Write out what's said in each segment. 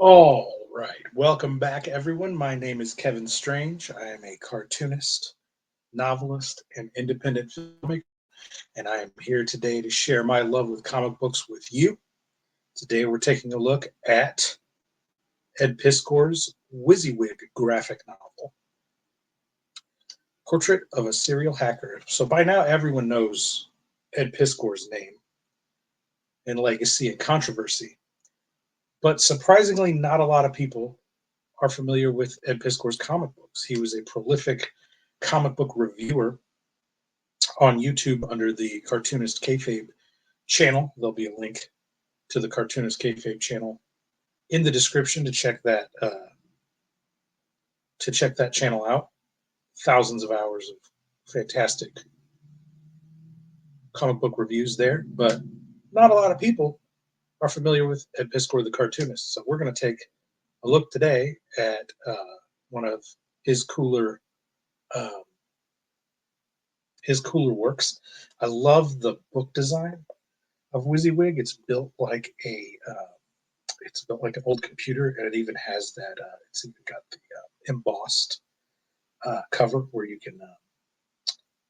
All right. Welcome back, everyone. My name is Kevin Strange. I am a cartoonist, novelist, and independent filmmaker, and I am here today to share my love with comic books with you. Today, we're taking a look at Ed Piskor's WYZZYWIG graphic novel, Portrait of a Serial Hacker. So, by now, everyone knows Ed Piskor's name and legacy and controversy, but surprisingly, not a lot of people are familiar with Ed Piskor's comic books. He was a prolific comic book reviewer on YouTube under the Cartoonist Kayfabe channel. There'll be a link to the Cartoonist Kayfabe channel in the description to check that channel out. Thousands of hours of fantastic comic book reviews there, but not a lot of people are familiar with Ed Piskor the cartoonist. So we're going to take a look today at one of his cooler um, his cooler works. I love the book design of WYZZYWIG. It's built like an old computer, and it even has that. It's even got the embossed cover where you can.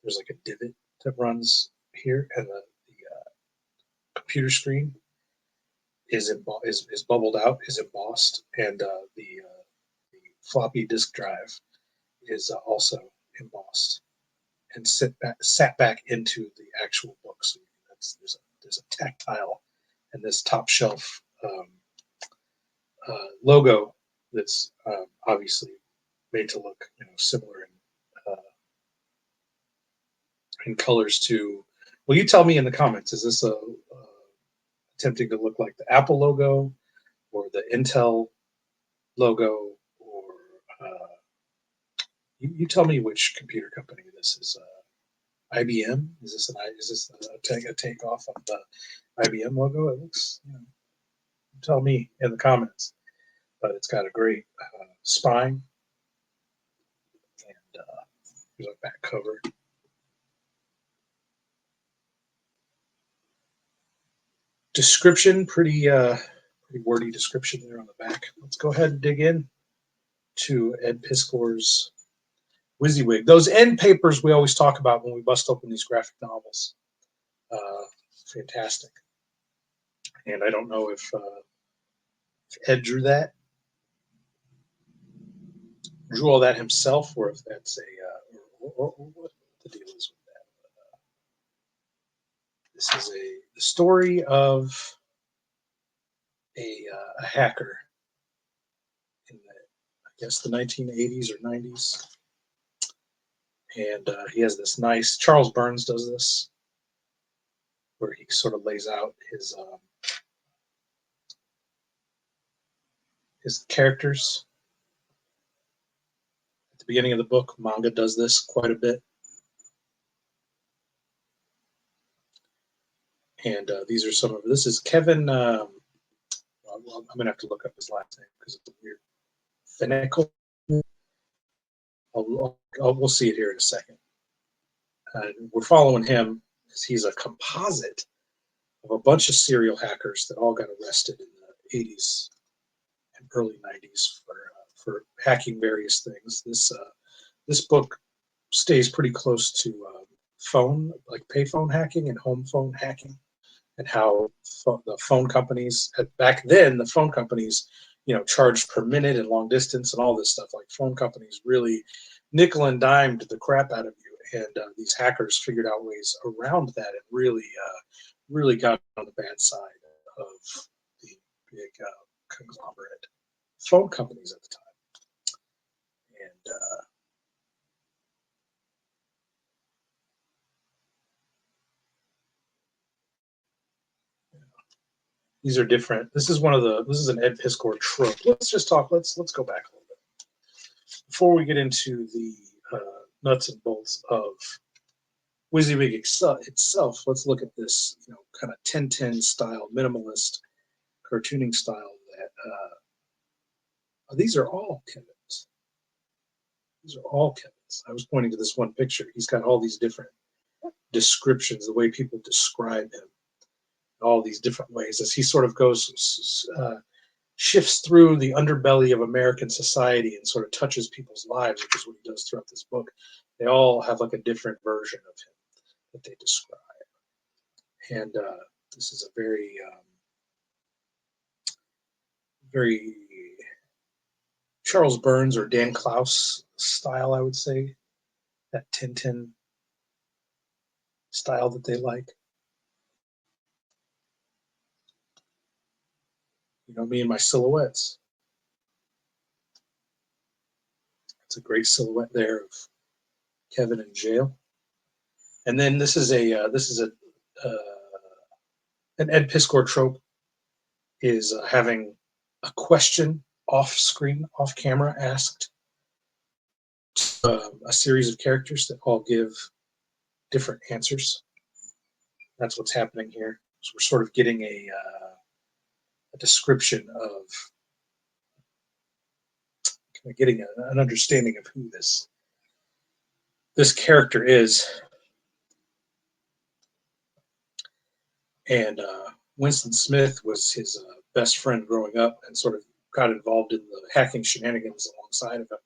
There's like a divot that runs here, and the computer screen is bubbled out, is embossed, and the floppy disk drive is also embossed and sat back into the actual book. So there's a tactile and this top shelf logo that's obviously made to look similar in colors to. Well, you tell me in the comments. Is this a attempting to look like the Apple logo or the Intel logo, or you tell me which computer company this is. IBM? Is this a takeoff of the IBM logo? It looks. Tell me in the comments. But it's got a great spine, and there's a back cover. Description, pretty wordy description there on the back. Let's go ahead and dig in to Ed Piskor's WYZZYWIG. Those end papers we always talk about when we bust open these graphic novels. Fantastic. And I don't know if Ed drew all that himself, or if that's or what the deal is with that. This is the story of a hacker in I guess the 1980s or 90s, and he has this nice. Charles Burns does this, where he sort of lays out his characters at the beginning of the book. Manga does this quite a bit, and these are some of. This is Kevin. Well, I'm gonna have to look up his last name because it's weird. Finical. We'll see it here in a second. We're following him because he's a composite of a bunch of serial hackers that all got arrested in the 80s and early 90s for hacking various things. This book stays pretty close to phone, like payphone hacking and home phone hacking, and how the phone companies back then, the phone companies, charged per minute and long distance and all this stuff. Like phone companies really nickel and dimed the crap out of you, and these hackers figured out ways around that and really got on the bad side of the big conglomerate phone companies at the time. And these are different. This is an Ed Piskor trope. Let's just talk. Let's go back a little bit before we get into the nuts and bolts of WYZZYWIG itself. Let's look at this, kind of 1010 style, minimalist cartooning style. These are all Kevin's. These are all Kevin's. I was pointing to this one picture. He's got all these different descriptions, the way people describe him, all these different ways as he sort of goes shifts through the underbelly of American society and sort of touches people's lives, which is what he does throughout this book. They all have like a different version of him that they describe. And this is a very Charles Burns or Dan Clowes style, I would say, that Tintin style that they like. You know, me and my silhouettes. It's a great silhouette there of Kevin in jail. And then this is an Ed Piskor trope is having a question off screen, off camera, asked a series of characters that all give different answers. That's what's happening here. So we're sort of getting a description of, kind of getting an understanding of who this character is. And Winston Smith was his best friend growing up and sort of got involved in the hacking shenanigans alongside of him.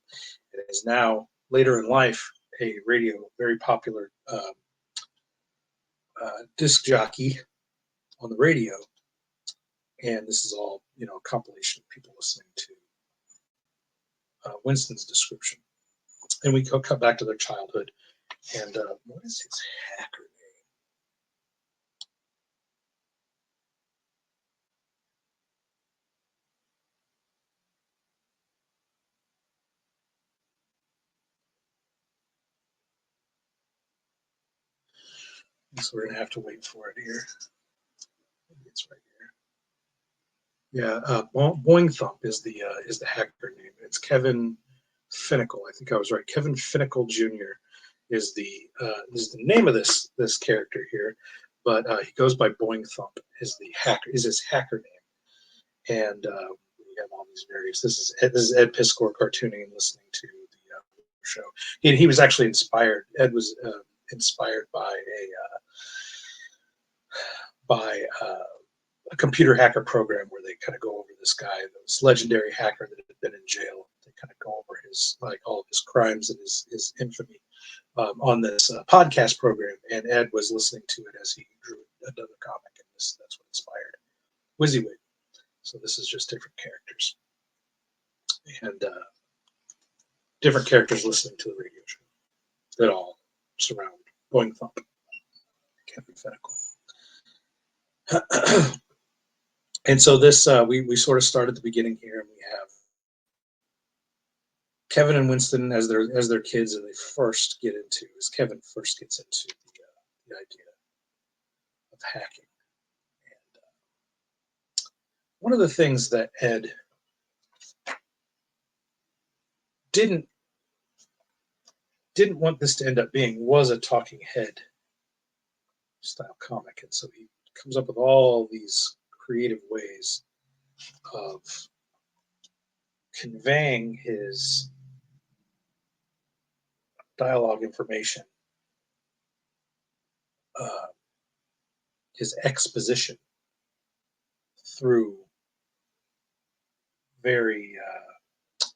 And is now, later in life, a very popular disc jockey on the radio. And this is all, you know, a compilation of people listening to Winston's description. And we cut back to their childhood. And what is his hacker name? So we're gonna have to wait for it here. Maybe it's right here. Yeah, Boing Thump is the hacker name. It's Kevin Finnicle. I think I was right. Kevin Finnicle Jr. is the name of this character here, but he goes by Boing Thump. Is his hacker name, and we have all these various. This is Ed Piskor cartooning and listening to the show. He was actually inspired. Ed was inspired by a computer hacker program where they kind of go over this guy, this legendary hacker that had been in jail. They kind of go over his, like, all of his crimes and his infamy on this podcast program. And Ed was listening to it as he drew another comic, and that's what inspired WIZZYWIG. So this is just different characters and different characters listening to the radio show that all surround Boing Thump. Kevin Finnicle. And so this we sort of start at the beginning here, and we have Kevin and Winston as their kids, and Kevin first gets into the idea of hacking. And one of the things that Ed didn't want this to end up being was a talking head style comic, and so he comes up with all these creative ways of conveying his dialogue information, his exposition through very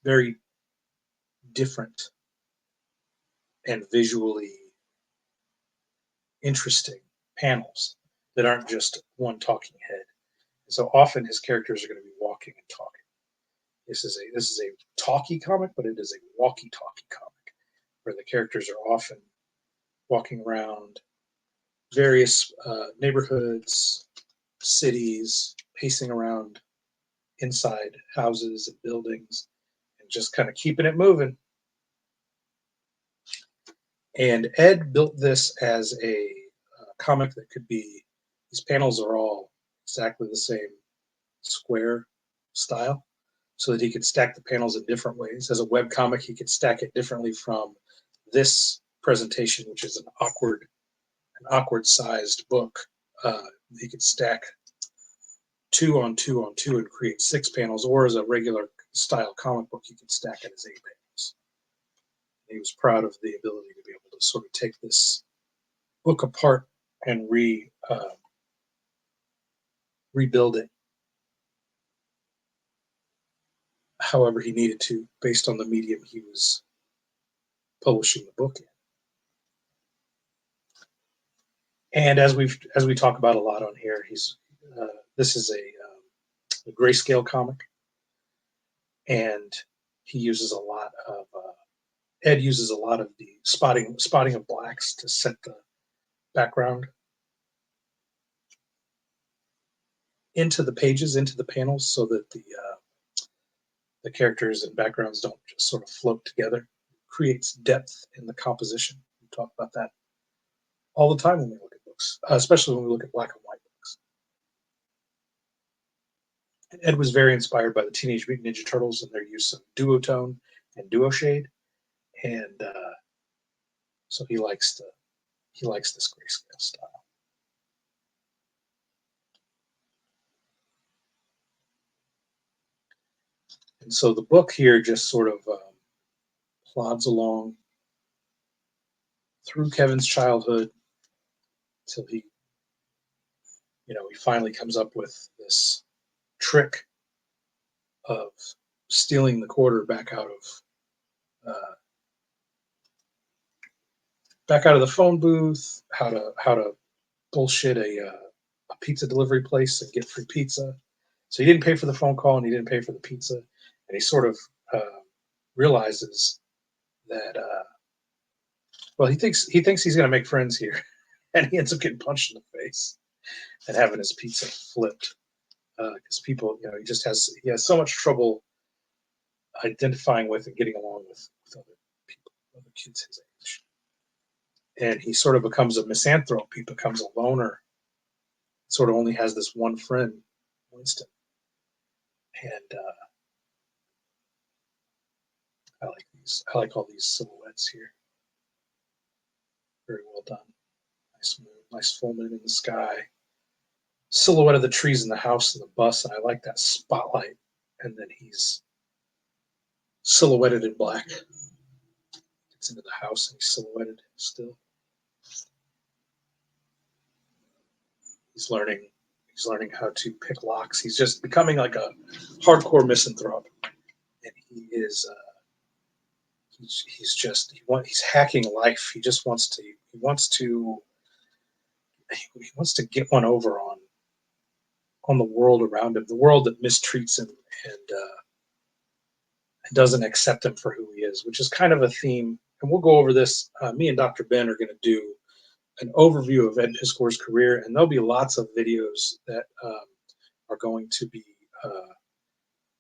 very different and visually interesting panels that aren't just one talking head. So often his characters are going to be walking and talking. This is a talkie comic, but it is a walkie-talkie comic where the characters are often walking around various neighborhoods, cities, pacing around inside houses and buildings, and just kind of keeping it moving. And Ed built this as a comic that could be, these panels are all exactly the same square style, so that he could stack the panels in different ways. As a web comic, he could stack it differently from this presentation, which is an awkward sized book. He could stack 2 on 2 on 2 and create 6 panels, or as a regular style comic book, he could stack it as 8 panels. He was proud of the ability to be able to sort of take this book apart and rebuild it. however he needed to, based on the medium he was publishing the book in. And as we talk about a lot on here, this is a grayscale comic, and he uses a lot of Ed uses a lot of the spotting of blacks to set the background into the pages, into the panels, so that the characters and backgrounds don't just sort of float together. It creates depth in the composition. We talk about that all the time when we look at books, especially when we look at black and white books. And Ed was very inspired by the Teenage Mutant Ninja Turtles and their use of duotone and duoshade, and so he likes this grayscale style. And so the book here just sort of plods along through Kevin's childhood till he finally comes up with this trick of stealing the quarter back out of the phone booth, how to bullshit a pizza delivery place and get free pizza. So he didn't pay for the phone call and he didn't pay for the pizza, and he sort of realizes that well, he thinks he's going to make friends here, and he ends up getting punched in the face and having his pizza flipped because people, he has so much trouble identifying with and getting along with other people, other kids his age. And he sort of becomes a misanthrope. He becomes a loner. Sort of only has this one friend, Winston. And I like these. I like all these silhouettes here. Very well done. Nice moon, nice full moon in the sky. Silhouette of the trees in the house and the bus, and I like that spotlight. And then he's silhouetted in black. Gets into the house and he's silhouetted still. He's learning how to pick locks. He's just becoming like a hardcore misanthrope, and he is he's hacking life. He just wants to get one over on the world around him, the world that mistreats him and doesn't accept him for who he is, which is kind of a theme. And we'll go over this. Me and Dr. Ben are going to do an overview of Ed Piskor's career, and there'll be lots of videos that are going to be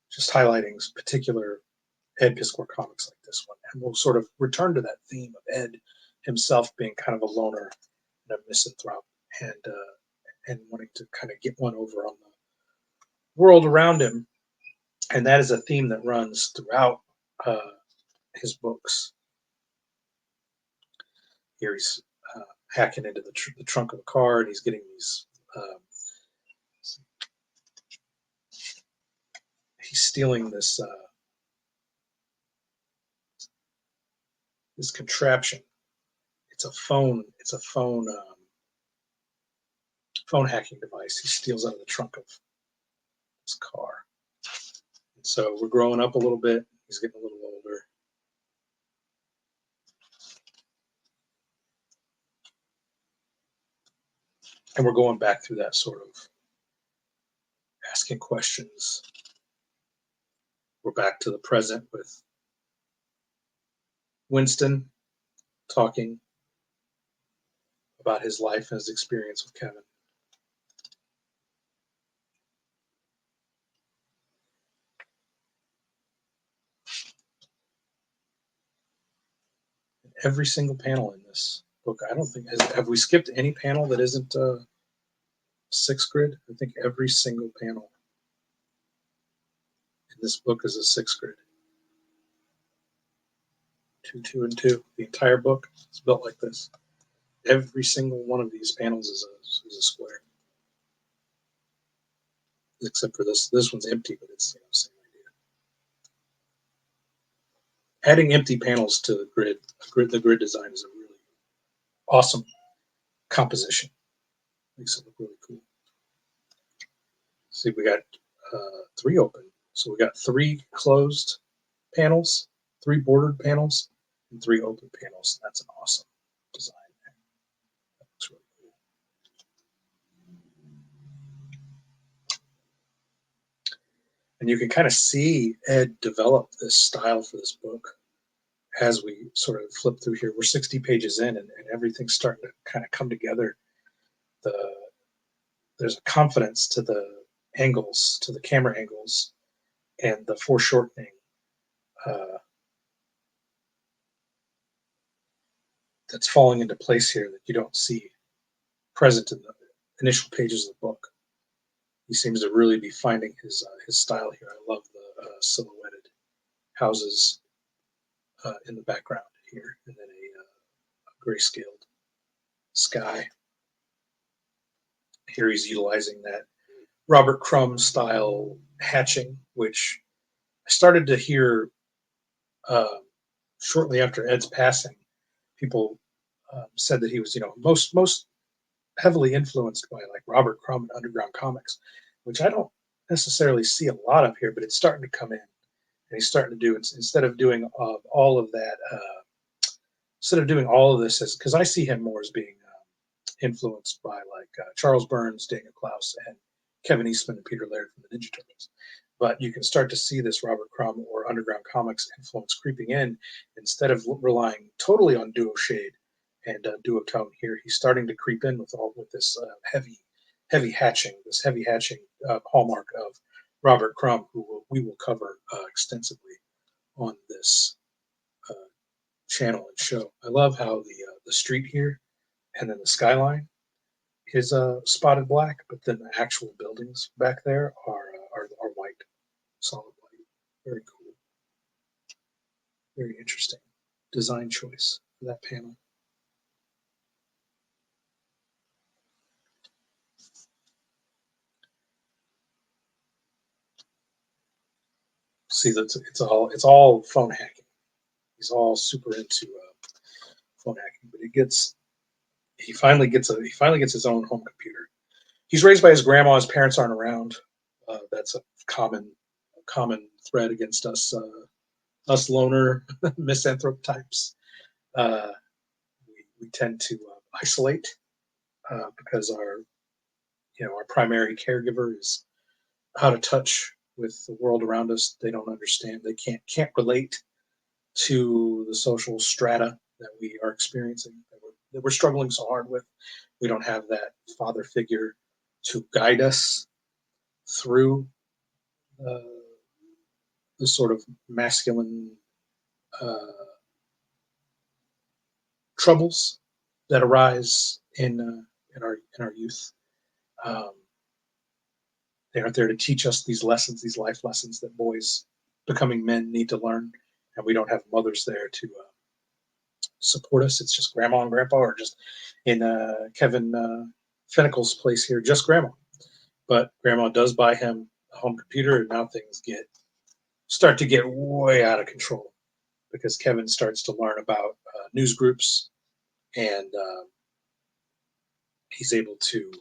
just highlighting particular Ed Piskor comics like this one. And we'll sort of return to that theme of Ed himself being kind of a loner and a misanthrope and wanting to kind of get one over on the world around him. And that is a theme that runs throughout his books. Here he's hacking into the trunk of a car, and he's getting these. He's stealing this this contraption. It's a phone. It's a phone hacking device. He steals out of the trunk of his car. And so we're growing up a little bit. He's getting a little older. And we're going back through that sort of asking questions. We're back to the present with Winston talking about his life and his experience with Kevin. Every single panel in this book, I don't think, have we skipped any panel that isn't 6 grid? I think every single panel in this book is a 6 grid. 2, 2, and 2. The entire book is built like this. Every single one of these panels is a square, except for this. This one's empty, but it's same idea. Adding empty panels to the grid design is a really awesome composition. Makes it look really cool. See, we got 3 open. So we got 3 closed panels, 3 bordered panels, and 3 open panels. That's an awesome design. That looks really cool. And you can kind of see Ed develop this style for this book as we sort of flip through here. We're 60 pages in, and everything's starting to kind of come together. There's a confidence to the angles, to the camera angles, and the foreshortening that's falling into place here that you don't see present in the initial pages of the book. He seems to really be finding his style here. I love the silhouetted houses in the background here, and then a grayscaled sky. Here he's utilizing that Robert Crumb style hatching, which I started to hear shortly after Ed's passing. People said that he was, most heavily influenced by like Robert Crumb and Underground Comics, which I don't necessarily see a lot of here, but it's starting to come in. And he's starting to do it instead of doing all of that. Instead of doing all of this, as because I see him more as being influenced by like Charles Burns, Daniel Klaus, and Kevin Eastman and Peter Laird from the Ninja Turtles. But you can start to see this Robert Crumb or Underground Comics influence creeping in. Instead of relying totally on duo shade and duotone here, he's starting to creep in with this heavy hatching, hallmark of Robert Crumb, who we will cover extensively on this channel and show. I love how the street here and then the skyline is spotted black, but then the actual buildings back there are white, solid white. Very cool. Very interesting design choice for that panel. See that it's all phone hacking. He's all super into phone hacking, but he finally gets his own home computer. He's raised by his grandma. His parents aren't around. That's a common thread against us loner misanthrope types. Uh, we tend to isolate because our primary caregiver is out of touch with the world around us. They don't understand. They can't relate to the social strata that we are experiencing, that we're struggling so hard with. We don't have that father figure to guide us through uh, the sort of masculine uh, troubles that arise in our youth. Um, they aren't there to teach us these lessons, these life lessons that boys becoming men need to learn, and we don't have mothers there to support us. It's just grandma and grandpa, or just in Kevin Finnecle's place here, just grandma. But grandma does buy him a home computer, and now things start to get way out of control because Kevin starts to learn about news groups, and he's able to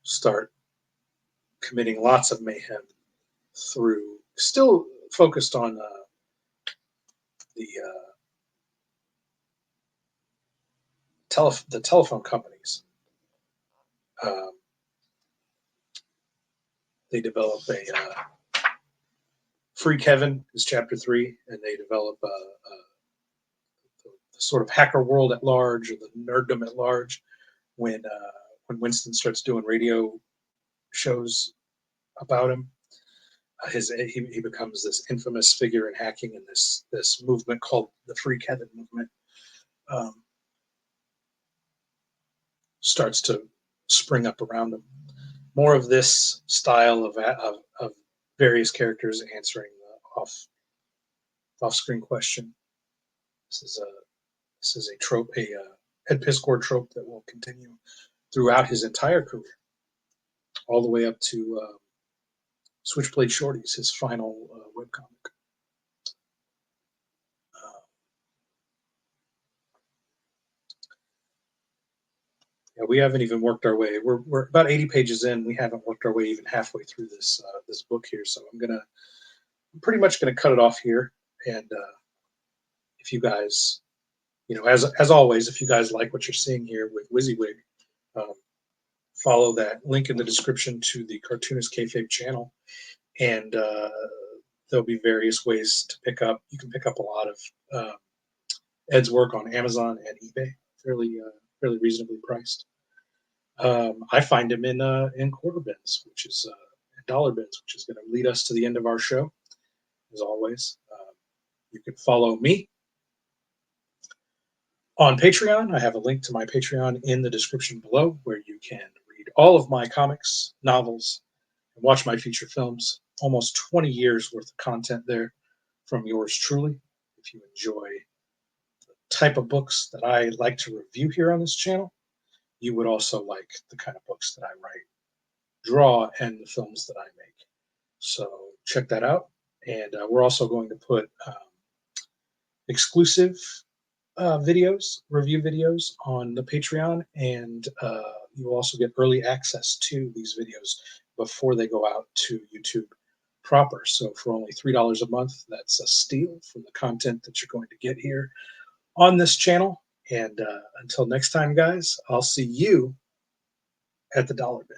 start committing lots of mayhem through, still focused on the the telephone companies. Um, they develop a Free Kevin is chapter 3, and they develop the sort of hacker world at large, or the nerddom at large, when Winston starts doing radio shows about him. He becomes this infamous figure in hacking, and this movement called the Free Kevin movement starts to spring up around him. More of this style of various characters answering the off-screen question. This is a trope, a Ed Piskor trope that will continue throughout his entire career, all the way up to Switchblade Shorties, his final webcomic. Yeah, we haven't even worked our way. We're about 80 pages in. We haven't worked our way even halfway through this book here. So I'm pretty much gonna cut it off here. And if you guys, as always, if you guys like what you're seeing here with WYZZYWIG, um, follow that link in the description to the Cartoonist Kayfabe channel, and there'll be various ways to pick up. You can pick up a lot of Ed's work on Amazon and eBay, fairly reasonably priced. I find him in quarter bins, which is dollar bins, which is going to lead us to the end of our show. As always, you can follow me on Patreon. I have a link to my Patreon in the description below, where you can read all of my comics, novels, and watch my feature films. Almost 20 years worth of content there from yours truly. If you enjoy the type of books that I like to review here on this channel, you would also like the kind of books that I write, draw, and the films that I make. So check that out. And we're also going to put exclusive review videos on the Patreon, and you will also get early access to these videos before they go out to YouTube proper. So for only $3 a month, that's a steal from the content that you're going to get here on this channel. And until next time, guys, I'll see you at the dollar bin.